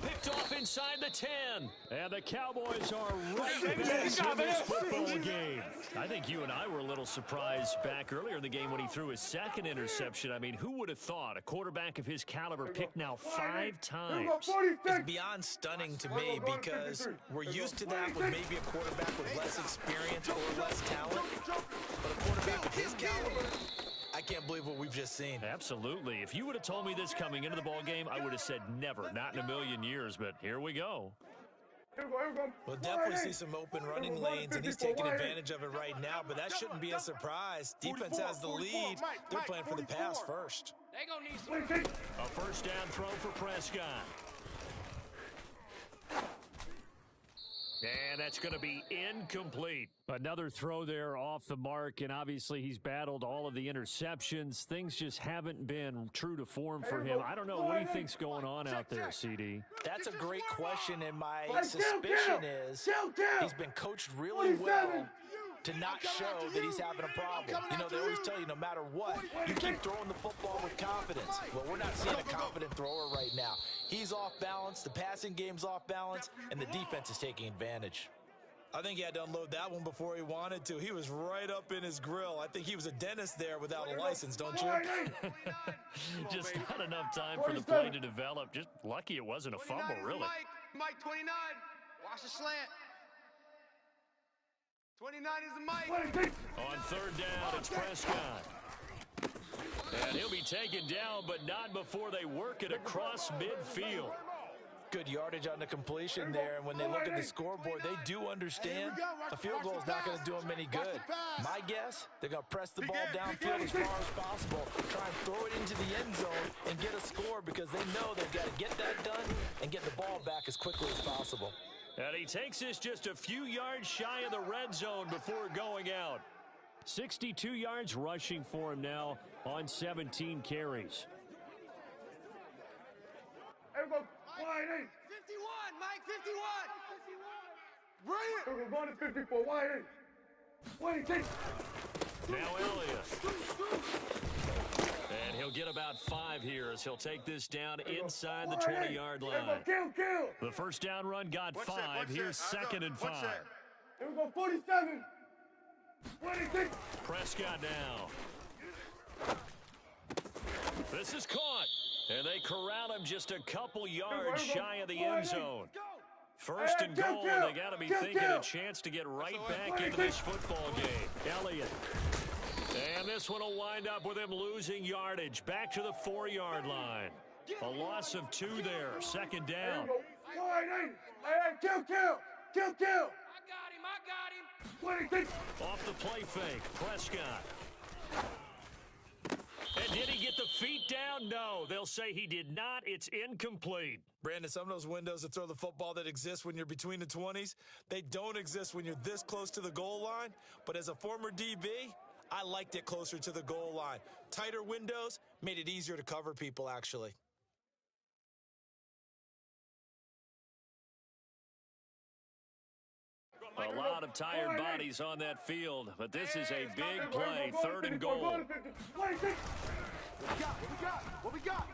Picked off inside the 10. And the Cowboys are right back in this football game. I think you and I were a little surprised back earlier in the game when he threw his second interception. I mean, who would have thought a quarterback of his caliber picked now 5 times? It's beyond stunning to me because we're used to that with maybe a quarterback with less experience or less talent. But a quarterback of his caliber, I can't believe what we've just seen. Absolutely. If you would have told me this coming into the ball game, I would have said never, not in a million years. But here we go. We'll definitely see some open running lanes, and he's taking advantage of it right now, but that shouldn't be a surprise. Defense has the lead. They're playing for the pass first. A first down throw for Prescott. And that's going to be incomplete. Another throw there off the mark, and obviously he's battled all of the interceptions. Things just haven't been true to form for him. I don't know what he thinks going on out there, CD. That's a great question, and my suspicion is he's been coached really well to not show that he's having a problem. You know, they always tell you no matter what, you keep throwing the football with confidence. Well, we're not seeing a confident thrower right now. He's off balance, the passing game's off balance, and the defense is taking advantage. I think he had to unload that one before he wanted to. He was right up in his grill. I think he was a dentist there without a license, don't you? Just not enough time for the play to develop. Just lucky it wasn't a fumble, really. Mike 29, watch the slant. 29 is the Mike. On third down, it's Prescott. And he'll be taken down, but not before they work it across midfield. Good yardage on the completion there, and when they look at the scoreboard, they do understand a field goal is not going to do them any good. My guess, they're going to press the ball downfield as far as possible, try and throw it into the end zone and get a score because they know they've got to get that done and get the ball back as quickly as possible. And he takes this just a few yards shy of the red zone before going out. 62 yards rushing for him now on 17 carries. 51, Mike, 51. Bring it. We're going to 54, wide eight. 26. Now Elliott. And he'll get about 5 here as he'll take this down inside the 20-yard line. Kill. The first down run got 5. Here's second and 5. Here we go, 47. 26. Prescott now. This is caught. And they corral him just a couple yards shy of the end zone. First and goal, and they got to be thinking a chance to get right back into this football game. Elliott. And this one will wind up with him losing yardage. Back to the 4-yard line. A loss of 2 there. Second down. Kill. I got him. 26. Off the play fake. Prescott. And did he get the feet down? No. They'll say he did not. It's incomplete. Brandon, some of those windows to throw the football that exist when you're between the 20s, they don't exist when you're this close to the goal line. But as a former DB, I liked it closer to the goal line. Tighter windows made it easier to cover people, actually. A lot of tired bodies on that field, but this is a big play. Third and goal. What we got?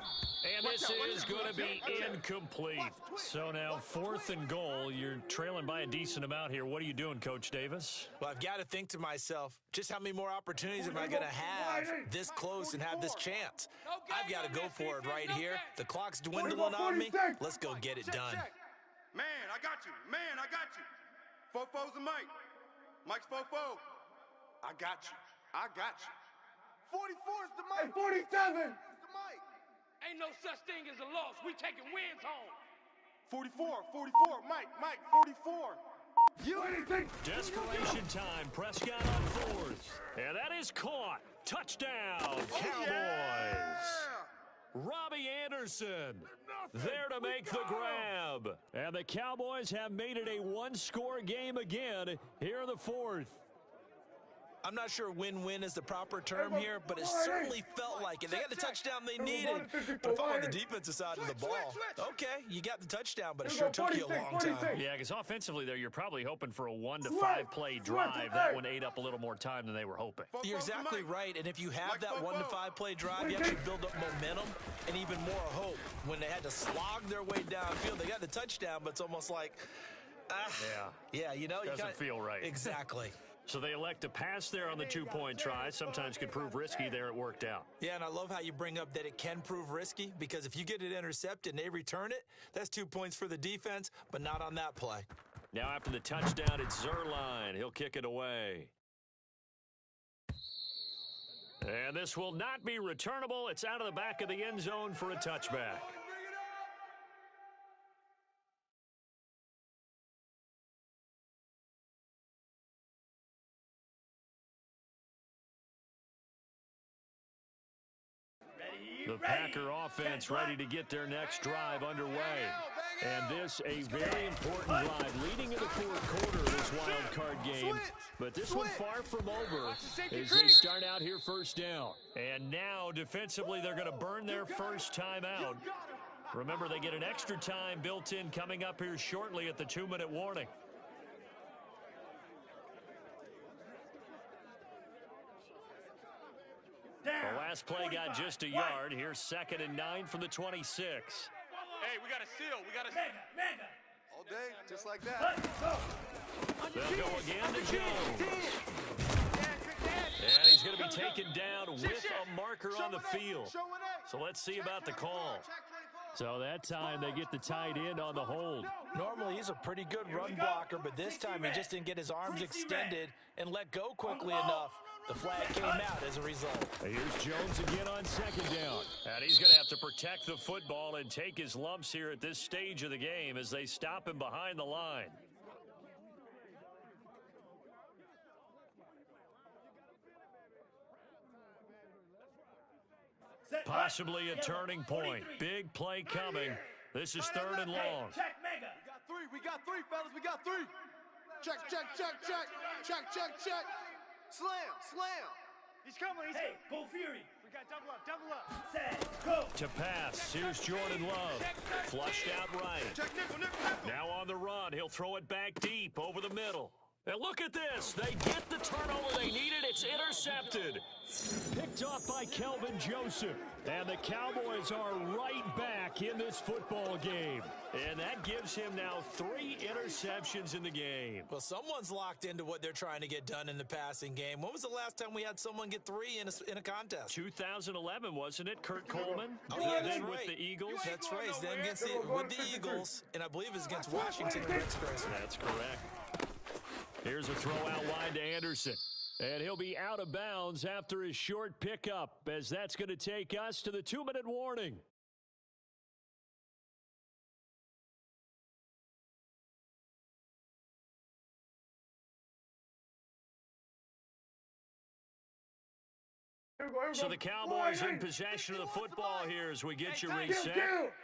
And this is going to be incomplete. So now 4th and goal. You're trailing by a decent amount here. What are you doing, Coach Davis? Well, I've got to think to myself, just how many more opportunities am I going to have this close and have this chance? I've got to go for it right here. The clock's dwindling on me. Let's go get it done. Man, I got you. Fofo's the Mike. Mike's Fofo. I got you. 44 is the Mike. 47. Ain't no such thing as a loss. We taking wins home. 44, Mike, 44. 26. Desperation time. Prescott on 4th. And that is caught. Touchdown, Cowboys. Robbie Anderson there to make the grab. And the Cowboys have made it a 1-score game again here in the 4th. I'm not sure win-win is the proper term here, but it certainly felt like it. They got the touchdown they needed. But if I'm on the defensive side of the ball, okay, you got the touchdown, but it sure took you a long time. Yeah, because offensively there, you're probably hoping for a 1 to 5 play drive. That one ate up a little more time than they were hoping. You're exactly right, and if you have that 1 to 5 play drive, you actually build up momentum and even more hope. When they had to slog their way downfield, they got the touchdown, but it's almost like, yeah, you know, doesn't feel right. Exactly. So they elect to pass there on the 2-point try. Sometimes could prove risky. There it worked out. Yeah, and I love how you bring up that it can prove risky, because if you get it intercepted and they return it, that's 2 points for the defense, but not on that play. Now after the touchdown, it's Zerline. He'll kick it away. And this will not be returnable. It's out of the back of the end zone for a touchback. The Packer offense ready to get their next drive underway. And this a very important drive leading into the fourth quarter of this wild card game. But this one far from over as they start out here first down. And now defensively they're going to burn their first time out. Remember, they get an extra time built in coming up here shortly at the 2-minute warning. The last play got just a yard. Here's 2nd and 9 from the 26. Hey, we got a seal. We got a Mega. all day, just like that. They'll go again to Jones. And he's going to be taken down with a marker on the field. So let's see about the call. So that time they get the tight end on the hold. Normally he's a pretty good run blocker, but this time he just didn't get his arms extended and let go quickly enough. The flag came out as a result. Here's Jones again on 2nd down. And he's going to have to protect the football and take his lumps here at this stage of the game as they stop him behind the line. Possibly a turning point. Big play coming. This is 3rd and long. Check Mega. We got three, fellas. We got three. Check. Slam. He's coming. Hey, go Fury. We got double up. Set, go. To pass, here's Jordan Love. Flushed out right. Check nickel. Now on the run, he'll throw it back deep over the middle. And look at this. They get the turnover they needed. It's intercepted. Picked off by Kelvin Joseph. And the Cowboys are right back in this football game. And that gives him now 3 interceptions in the game. Well, someone's locked into what they're trying to get done in the passing game. When was the last time we had someone get 3 in a contest? 2011, wasn't it? Kurt Coleman? Oh, yeah, that's then right. with the Eagles. That's right. Then with the Eagles, and I believe it's against Washington Redskins. That's correct. Here's a throw out wide to Anderson. And he'll be out of bounds after his short pickup, as that's going to take us to the 2-minute warning. So the Cowboys in possession of the football here as we get you reset.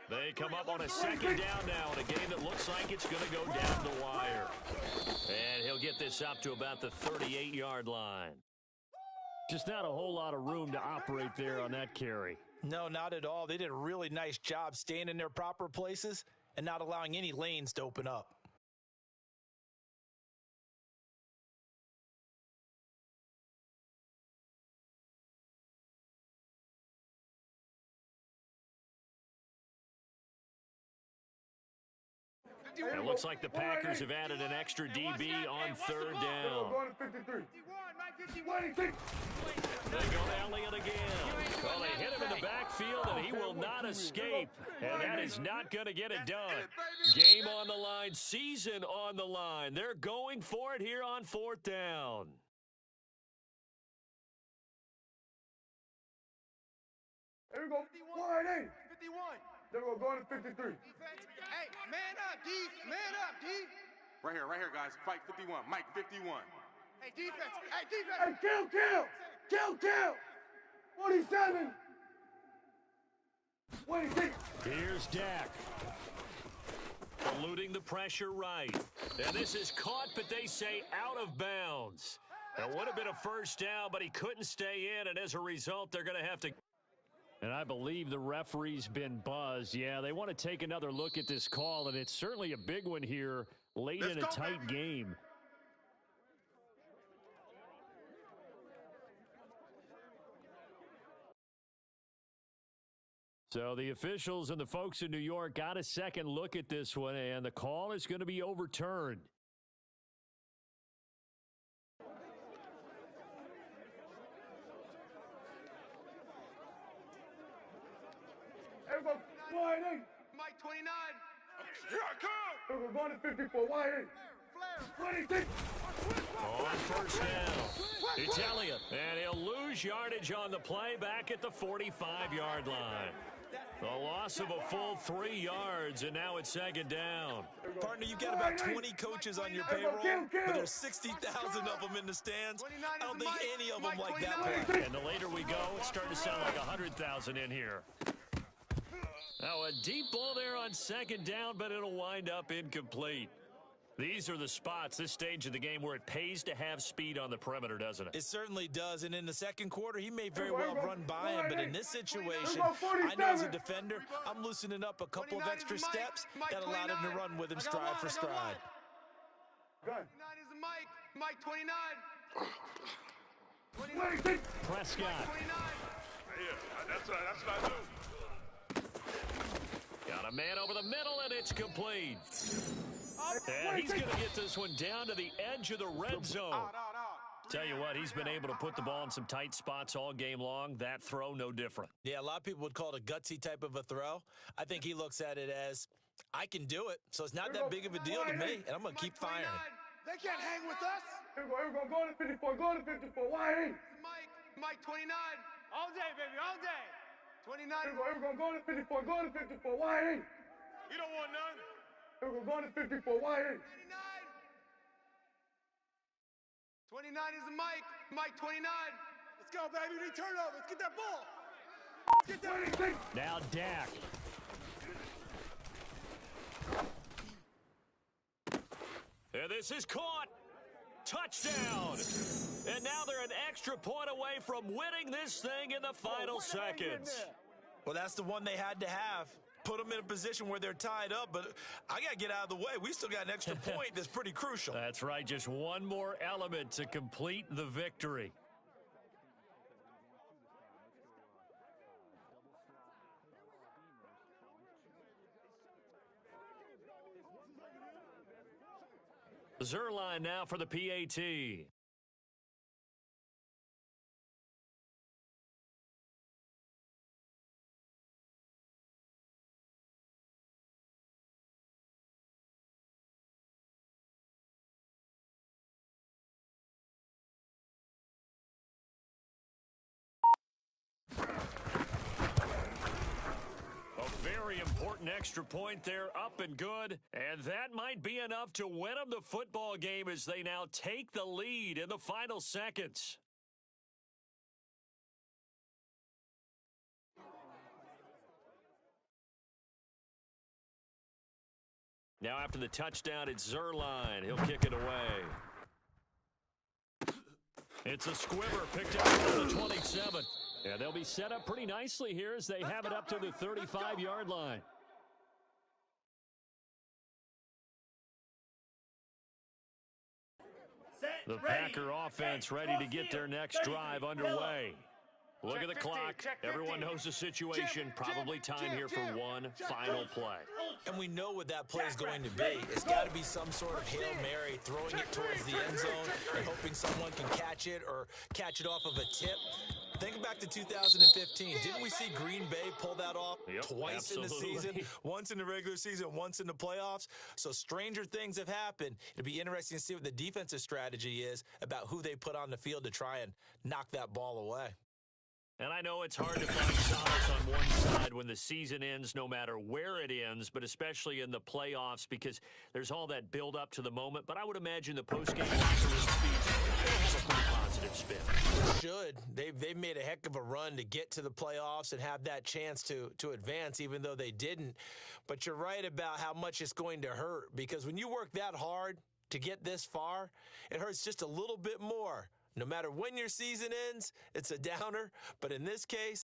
They come up on a 2nd down now in a game that looks like it's going to go down the wire. And he'll get this up to about the 38-yard line. Just not a whole lot of room to operate there on that carry. No, not at all. They did a really nice job staying in their proper places and not allowing any lanes to open up. It looks like the Packers have added an extra DB on 3rd down. They go to Elliott again. Well, they hit him in the backfield, and he will not escape. And that is not going to get it done. Game on the line, season on the line. They're going for it here on 4th down. Here we go. Wide eight. 51. Then we're going to 53. Hey, man up, D. Man up, D. Right here, guys. Fight 51. Mike 51. Hey, defense. Hey, defense. Hey, kill. 47. 26. Here's Dak. Eluding the pressure right. And this is caught, but they say out of bounds. It would have been a first down, but he couldn't stay in, and as a result, they're going to have to. And I believe the referee's been buzzed. Yeah, they want to take another look at this call, and it's certainly a big one here late in a tight game. So the officials and the folks in New York got a second look at this one, and the call is going to be overturned. Everybody, wide in. Mike 29. Here I come. We're going to 54, wide in. 26. On first down, Italia, and he'll lose yardage on the play back at the 45-yard line. The loss of a full 3 yards, and now it's second down. Partner, you've got about 20 coaches on your payroll, but there's 60,000 of them in the stands. I don't think any of them like that play. And the later we go, it's starting to sound like 100,000 in here. Now, a deep ball there on second down, but it'll wind up incomplete. These are the spots, this stage of the game, where it pays to have speed on the perimeter, doesn't it? It certainly does, and in the second quarter, he may very well run by him, but in this situation, I know as a defender, I'm loosening up a couple of extra steps that allowed him to run with him stride for stride. 29 is the Mike. Mike 29. 26. Prescott. Yeah, that's what I do. Got a man over the middle, and it's complete. And he's going to get this one down to the edge of the red zone. Tell you what, he's been able to put the ball in some tight spots all game long. That throw, no different. Yeah, a lot of people would call it a gutsy type of a throw. I think he looks at it as, I can do it, so it's not that big of a deal to me, and I'm going to keep firing. They can't hang with us. Here we go, go to 54, go to 54, wide in. Mike 29. All day, baby, all day. 29. Here we go, go to 54, go to 54, wide in. You don't want none. Here we go, go to 54, wide in. 29 is the Mike. Mike 29. Let's go, baby. We turn over. Let's get that ball. Get that 26. Now Dak. And this is caught. Touchdown. And now they're an extra point away from winning this thing in the final seconds. Well, that's the one they had to have. Put them in a position where they're tied up, but I got to get out of the way. We still got an extra point that's pretty crucial. That's right. Just one more element to complete the victory. Zerline now for the PAT. Very important extra point there, up and good. And that might be enough to win them the football game as they now take the lead in the final seconds. Now after the touchdown, it's Zerline. He'll kick it away. It's a squibber picked up from the 27. Yeah, they'll be set up pretty nicely here as they have it up to the 35-yard line. The Packer offense ready to get their next drive underway. Look at the clock. Everyone knows the situation. Probably time here for one final play. And we know what that play is going to be. It's got to be some sort of Hail Mary, throwing it towards the end zone and hoping someone can catch it or catch it off of a tip. Think back to 2015. Didn't we see Green Bay pull that off twice in the season? Once in the regular season, once in the playoffs. So stranger things have happened. It'll be interesting to see what the defensive strategy is about who they put on the field to try and knock that ball away. And I know it's hard to find solace on one side when the season ends, no matter where it ends, but especially in the playoffs because there's all that build up to the moment. But I would imagine the postgame locker room speech will have a pretty positive spin. Should. They've made a heck of a run to get to the playoffs and have that chance to advance, even though they didn't. But you're right about how much it's going to hurt because when you work that hard to get this far, it hurts just a little bit more No matter when your season ends, it's a downer, but in this case,